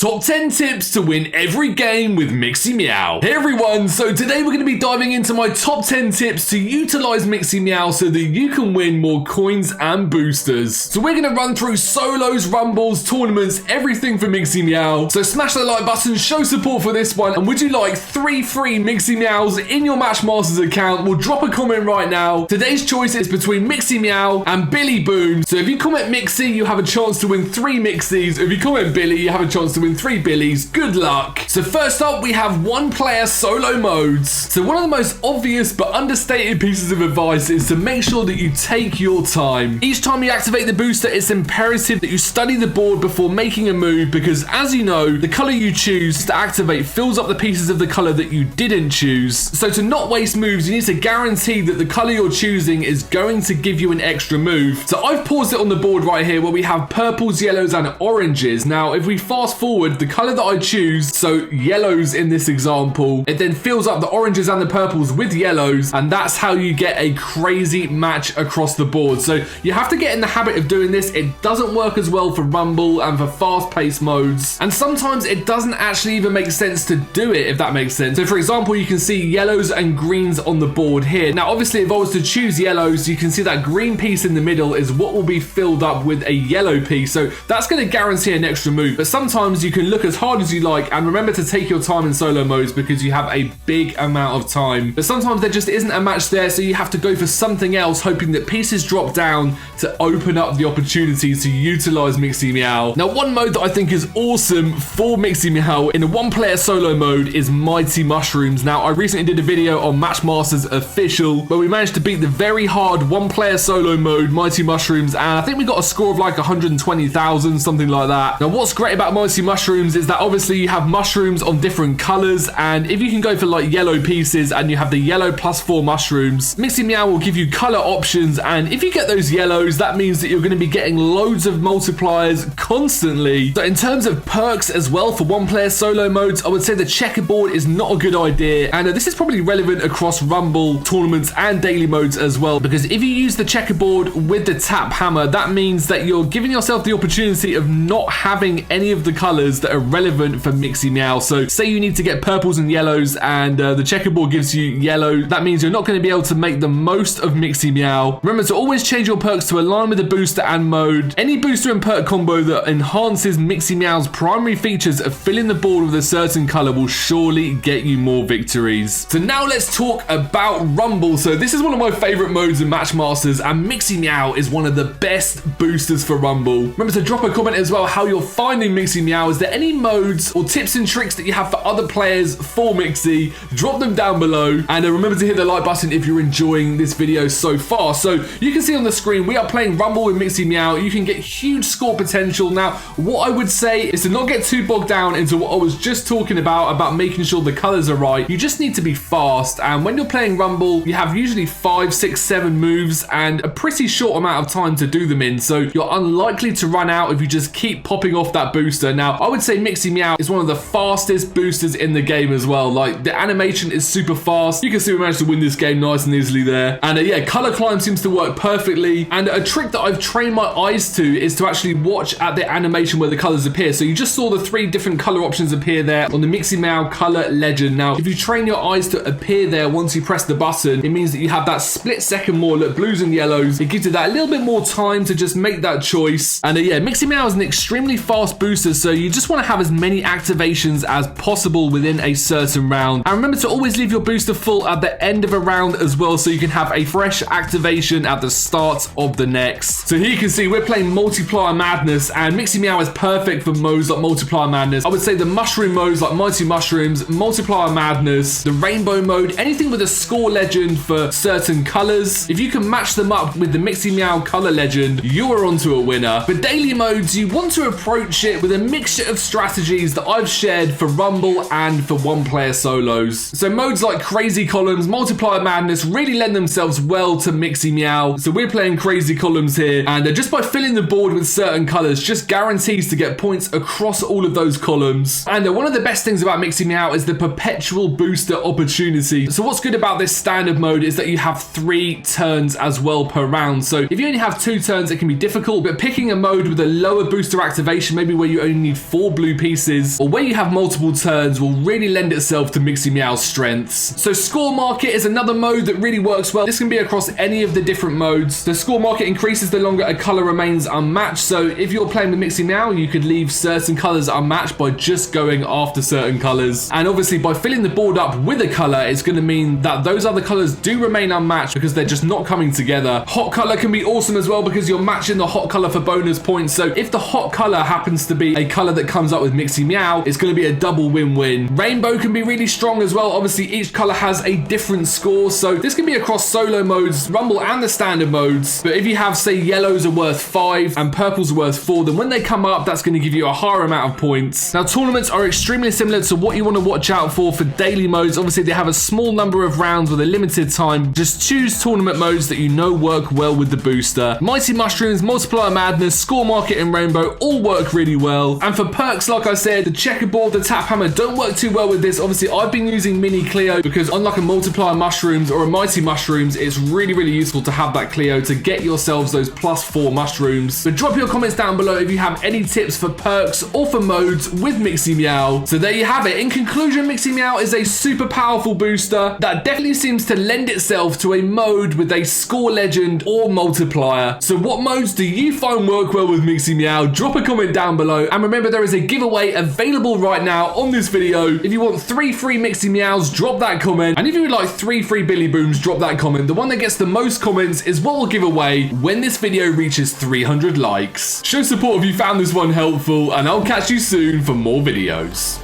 Top 10 tips to win every game with Mixy Meow. Hey everyone, so today we're going to be diving into my top 10 tips to utilize Mixy Meow so that you can win more coins and boosters. So we're going to run through solos, rumbles, tournaments, everything for Mixy Meow. So smash that like button, show support for this one, and would you like 3 free Mixy Meows in your Matchmasters account? Well, drop a comment right now. Today's choice is between Mixy Meow and Billy Boom. So if you comment Mixy, you have a chance to win 3 Mixies. If you comment Billy, you have a chance to win 3 Billies. Good luck. So first up, we have one player solo modes. So one of the most obvious but understated pieces of advice is to make sure that you take your time. Each time you activate the booster, it's imperative that you study the board before making a move, because as you know, the color you choose to activate fills up the pieces of the color that you didn't choose. So to not waste moves, you need to guarantee that the color you're choosing is going to give you an extra move. So I've paused it on the board right here where we have purples, yellows, and oranges. Now, if we fast forward, the color that I choose, so yellows in this example, it then fills up the oranges and the purples with yellows, and that's how you get a crazy match across the board. So you have to get in the habit of doing this. It doesn't work as well for rumble and for fast-paced modes, and sometimes it doesn't actually even make sense to do it, if that makes sense. So for example, you can see yellows and greens on the board here. Now obviously, if I was to choose yellows, you can see that green piece in the middle is what will be filled up with a yellow piece, so that's going to guarantee an extra move. But sometimes you can look as hard as you like, and remember to take your time in solo modes because you have a big amount of time. But sometimes there just isn't a match there, so you have to go for something else, hoping that pieces drop down to open up the opportunity to utilize Mixy Meow. Now, one mode that I think is awesome for Mixy Meow in a one-player solo mode is Mighty Mushrooms. Now, I recently did a video on Matchmasters Official where we managed to beat the very hard one-player solo mode, Mighty Mushrooms, and I think we got a score of like 120,000, something like that. Now, what's great about Mighty Mushrooms is that obviously you have mushrooms on different colors, and if you can go for like yellow pieces and you have the yellow +4 mushrooms, Mixy Meow will give you color options, and if you get those yellows, that means that you're going to be getting loads of multipliers constantly. So in terms of perks as well for one-player solo modes, I would say the checkerboard is not a good idea, and this is probably relevant across rumble, tournaments, and daily modes as well, because if you use the checkerboard with the tap hammer, that means that you're giving yourself the opportunity of not having any of the colors that are relevant for Mixy Meow. So say you need to get purples and yellows, and the checkerboard gives you yellow, that means you're not going to be able to make the most of Mixy Meow. Remember to always change your perks to align with the booster and mode. Any booster and perk combo that enhances Mixy Meow's primary features of filling the board with a certain color will surely get you more victories. So now let's talk about rumble. So this is one of my favorite modes in Matchmasters, and Mixy Meow is one of the best boosters for rumble. Remember to drop a comment as well how you're finding Mixy Meow. Is there any modes or tips and tricks that you have for other players for Mixy? Drop them down below, and remember to hit the like button if you're enjoying this video so far. So you can see on the screen we are playing rumble with Mixy Meow. You can get huge score potential. Now what I would say is to not get too bogged down into what I was just talking about making sure the colors are right. You just need to be fast, and when you're playing rumble, you have usually 5, 6, 7 moves and a pretty short amount of time to do them in, so you're unlikely to run out if you just keep popping off that booster. Now I would say Mixy Meow is one of the fastest boosters in the game as well. Like, the animation is super fast. You can see we managed to win this game nice and easily there, and yeah, color climb seems to work perfectly. And a trick that I've trained my eyes to is to actually watch at the animation where the colors appear. So you just saw the 3 different color options appear there on the Mixy Meow color legend. Now if you train your eyes to appear there once you press the button, it means that you have that split second more. Look, blues and yellows, it gives you that little bit more time to just make that choice. And yeah, Mixy Meow is an extremely fast booster, so you just want to have as many activations as possible within a certain round. And remember to always leave your booster full at the end of a round as well, so you can have a fresh activation at the start of the next. So here you can see we're playing Multiplier Madness, and Mixy Meow is perfect for modes like Multiplier Madness. I would say the mushroom modes like Mighty Mushrooms, Multiplier Madness, the rainbow mode, anything with a score legend for certain colors. If you can match them up with the Mixy Meow color legend, you are onto a winner. For daily modes, you want to approach it with a mixture of strategies that I've shared for rumble and for one-player solos. So modes like Crazy Columns, Multiplier Madness really lend themselves well to Mixy Meow. So we're playing Crazy Columns here, and just by filling the board with certain colors just guarantees to get points across all of those columns. And one of the best things about Mixy Meow is the perpetual booster opportunity. So what's good about this standard mode is that you have 3 turns as well per round. So if you only have 2 turns, it can be difficult, but picking a mode with a lower booster activation, maybe where you only need 4 4 blue pieces, or where you have multiple turns, will really lend itself to Mixy Meow's strengths. So Score Market is another mode that really works well. This can be across any of the different modes. The Score Market increases the longer a color remains unmatched. So if you're playing with Mixy Meow, you could leave certain colors unmatched by just going after certain colors. And obviously by filling the board up with a color, it's going to mean that those other colors do remain unmatched because they're just not coming together. Hot color can be awesome as well because you're matching the hot color for bonus points. So if the hot color happens to be a color that comes up with Mixy Meow, it's going to be a double win-win. Rainbow can be really strong as well. Obviously each color has a different score, so this can be across solo modes, rumble and the standard modes. But if you have, say, yellows are worth 5 and purples are worth 4, then when they come up, that's going to give you a higher amount of points. Now tournaments are extremely similar to what you want to watch out for daily modes. Obviously they have a small number of rounds with a limited time. Just choose tournament modes that you know work well with the booster. Mighty Mushrooms, Multiplier Madness, Score Market and Rainbow all work really well. And for perks, like I said, the checkerboard, the tap hammer don't work too well with this. Obviously I've been using Mini Cleo because unlike a Multiplier Mushrooms or a Mighty Mushrooms, it's really useful to have that Cleo to get yourselves those +4 mushrooms. But drop your comments down below if you have any tips for perks or for modes with Mixy Meow. So there you have it. In conclusion, Mixy Meow is a super powerful booster that definitely seems to lend itself to a mode with a score legend or multiplier. So what modes do you find work well with Mixy Meow? Drop a comment down below, and remember there is a giveaway available right now on this video. If you want 3 free Mixy Meows, drop that comment, and if you would like 3 free Billy Booms, drop that comment. The one that gets the most comments is what we'll give away when this video reaches 300 likes. Show support if you found this one helpful, and I'll catch you soon for more videos.